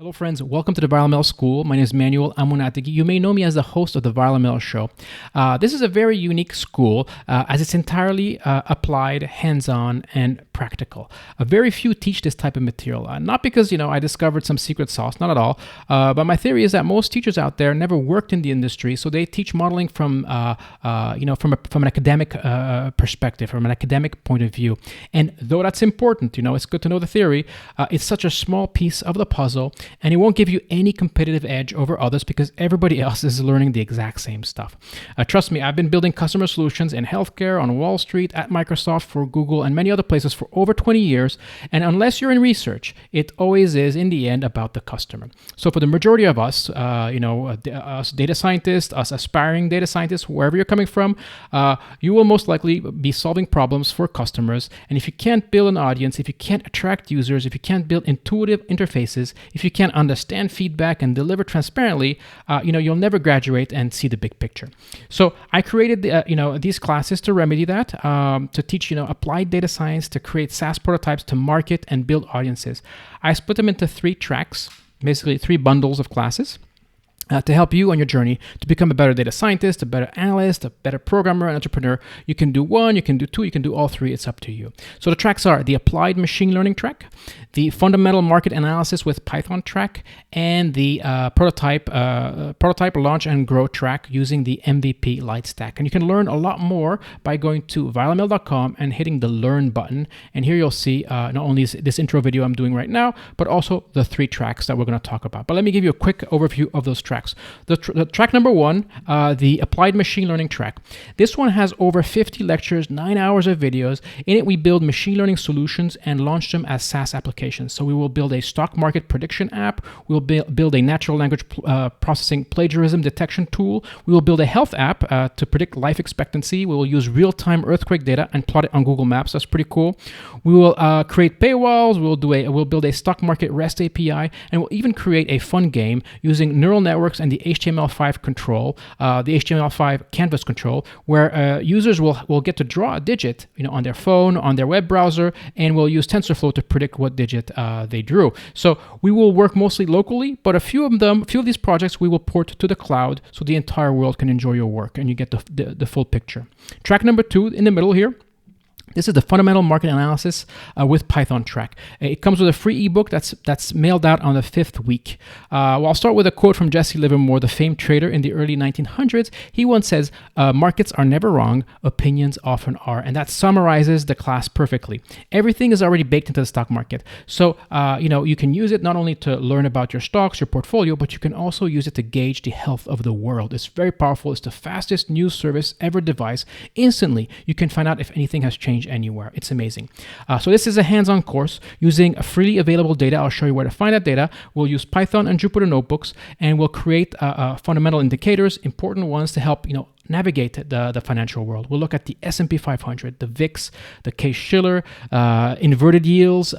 Hello friends, welcome to the ViralML School. My name is Manuel Amunatigi. You may know me as the host of the ViralML Show. This is a very unique school as it's entirely applied, hands-on, and practical. Very few teach this type of material. Not because, I discovered some secret sauce, not at all. But my theory is that most teachers out there never worked in the industry, so they teach modeling from an academic perspective, from an academic point of view. And though that's important, it's good to know the theory, it's such a small piece of the puzzle, and it won't give you any competitive edge over others because everybody else is learning the exact same stuff. Trust me, I've been building customer solutions in healthcare, on Wall Street, at Microsoft, for Google, and many other places for over 20 years. And unless you're in research, it always is, in the end, about the customer. So for the majority of us, us data scientists, us aspiring data scientists, wherever you're coming from, you will most likely be solving problems for customers. And if you can't build an audience, if you can't attract users, if you can't build intuitive interfaces, if you can't understand feedback and deliver transparently, you'll never graduate and see the big picture. So I created these classes to remedy that, to teach applied data science, to create SaaS prototypes, to market and build audiences. I split them into 3 tracks, basically 3 bundles of classes. To help you on your journey to become a better data scientist, a better analyst, a better programmer, and entrepreneur. You can do 1, you can do 2, you can do all 3. It's up to you. So the tracks are the Applied Machine Learning track, the Fundamental Market Analysis with Python track, and the Prototype Launch and Grow track using the MVP Light Stack. And you can learn a lot more by going to viralml.com and hitting the Learn button. And here you'll see not only this intro video I'm doing right now, but also the 3 tracks that we're going to talk about. But let me give you a quick overview of those tracks. The track number 1, the Applied Machine Learning track. This one has over 50 lectures, 9 hours of videos. In it, we build machine learning solutions and launch them as SaaS applications. So we will build a stock market prediction app. We'll build a natural language processing plagiarism detection tool. We will build a health app to predict life expectancy. We will use real-time earthquake data and plot it on Google Maps. That's pretty cool. We will create paywalls. We'll build a stock market REST API, and we'll even create a fun game using neural networks and the HTML5 control, the HTML5 canvas control, where users will get to draw a digit, on their phone, on their web browser, and we'll use TensorFlow to predict what digit they drew. So we will work mostly locally, but a few of these projects we will port to the cloud so the entire world can enjoy your work and you get the full picture. Track number 2 in the middle here. This is the Fundamental Market Analysis with Python track. It comes with a free ebook that's mailed out on the 5th week. I'll start with a quote from Jesse Livermore, the famed trader in the early 1900s. He once says, markets are never wrong, opinions often are. And that summarizes the class perfectly. Everything is already baked into the stock market. So, you can use it not only to learn about your stocks, your portfolio, but you can also use it to gauge the health of the world. It's very powerful. It's the fastest news service ever devised. Instantly, you can find out if anything has changed anywhere. It's amazing. So this is a hands-on course using a freely available data. I'll show you where to find that data. We'll use Python and Jupyter notebooks, and we'll create fundamental indicators, important ones to help navigate the financial world. We'll look at the S&P 500, the VIX, the Case-Shiller, inverted yields,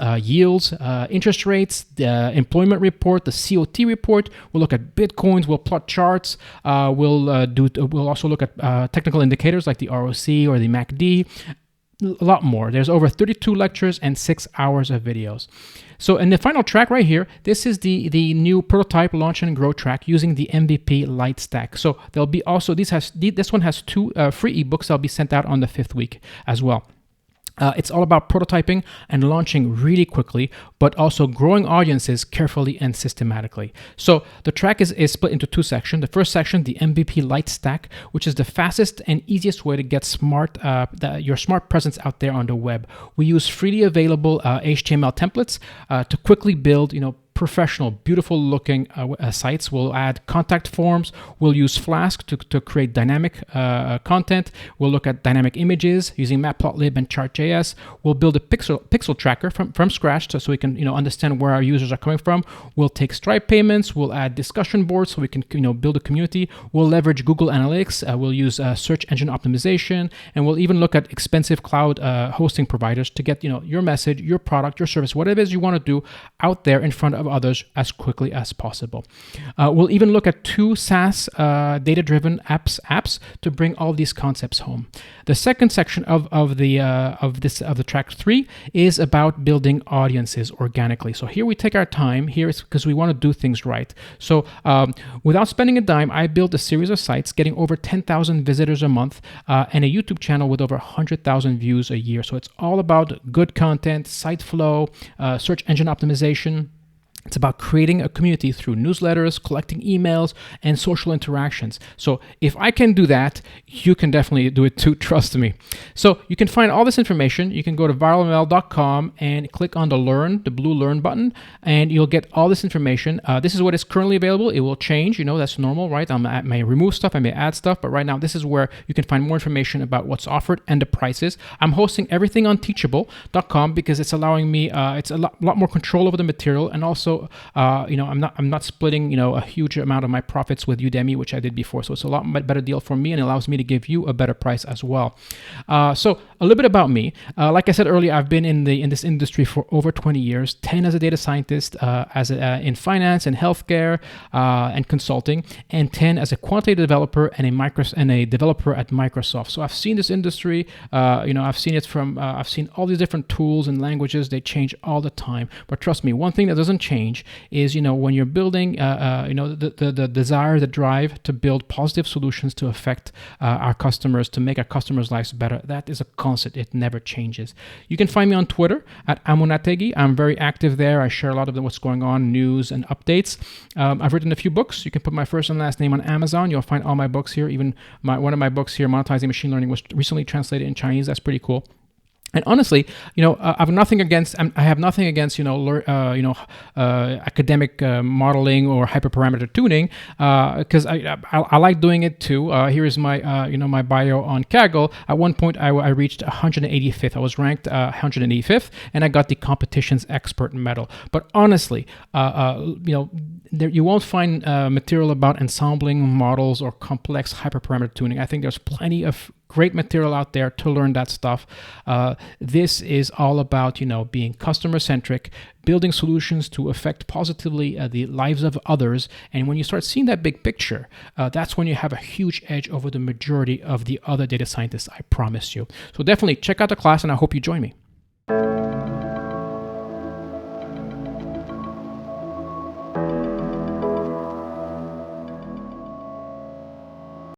interest rates, the employment report, the COT report. We'll look at Bitcoins. We'll plot charts. We'll also look at technical indicators like the ROC or the MACD. A lot more. There's over 32 lectures and 6 hours of videos. So in the final track right here, this is the new Prototype Launch and Grow track using the MVP Light Stack. So there'll be also, this one has 2 free ebooks that'll be sent out on the 5th week as well. It's all about prototyping and launching really quickly, but also growing audiences carefully and systematically. So the track is split into 2 sections. The first section, the MVP Light Stack, which is the fastest and easiest way to get your smart presence out there on the web. We use freely available HTML templates to quickly build, professional, beautiful looking sites. We'll add contact forms. We'll use Flask to create dynamic content. We'll look at dynamic images using Matplotlib and Chart.js. We'll build a pixel tracker from scratch so we can understand where our users are coming from. We'll take Stripe payments. We'll add discussion boards so we can build a community. We'll leverage Google Analytics. We'll use search engine optimization, and we'll even look at expensive cloud hosting providers to get your message, your product, your service, whatever it is you want to do out there in front of others as quickly as possible. We'll even look at 2 SaaS data-driven apps to bring all these concepts home. The second section of the Tract 3 is about building audiences organically. So here we take our time. Here it's because we want to do things right. So without spending a dime, I built a series of sites getting over 10,000 visitors a month and a YouTube channel with over 100,000 views a year. So it's all about good content, site flow, search engine optimization. It's about creating a community through newsletters, collecting emails, and social interactions. So if I can do that, you can definitely do it too, trust me. So you can find all this information. You can go to viralml.com and click on the blue Learn button, and you'll get all this information. This is what is currently available. It will change, that's normal, right? I may remove stuff, I may add stuff, but right now this is where you can find more information about what's offered and the prices. I'm hosting everything on teachable.com because it's allowing me, it's a lot more control over the material, and also I'm not splitting a huge amount of my profits with Udemy, which I did before. So it's a lot better deal for me, and it allows me to give you a better price as well. So a little bit about me. Like I said earlier, I've been in this industry for over 20 years, 10 as a data scientist, in finance and healthcare and consulting, and 10 as a quantitative developer and a developer at Microsoft. So I've seen this industry. I've seen all these different tools and languages. They change all the time. But trust me, one thing that doesn't change is when you're building the desire, the drive to build positive solutions to affect our customers, to make our customers' lives better. That is a constant. It never changes. You can find me on Twitter at Amunategi. I'm very active there. I share a lot of what's going on, news and updates. I've written a few books. You can put my first and last name on Amazon. You'll find all my books here. Even one of my books here, Monetizing Machine Learning, was recently translated in Chinese. That's pretty cool. And honestly, I have nothing against academic modeling or hyperparameter tuning, because I like doing it too. Here is my my bio on Kaggle. At one point, I reached 185th. I was ranked 185th, and I got the competition's expert medal. But honestly, you won't find material about ensembling models or complex hyperparameter tuning. I think there's plenty of great material out there to learn that stuff. This is all about, being customer-centric, building solutions to affect positively the lives of others. And when you start seeing that big picture, that's when you have a huge edge over the majority of the other data scientists, I promise you. So definitely check out the class, and I hope you join me.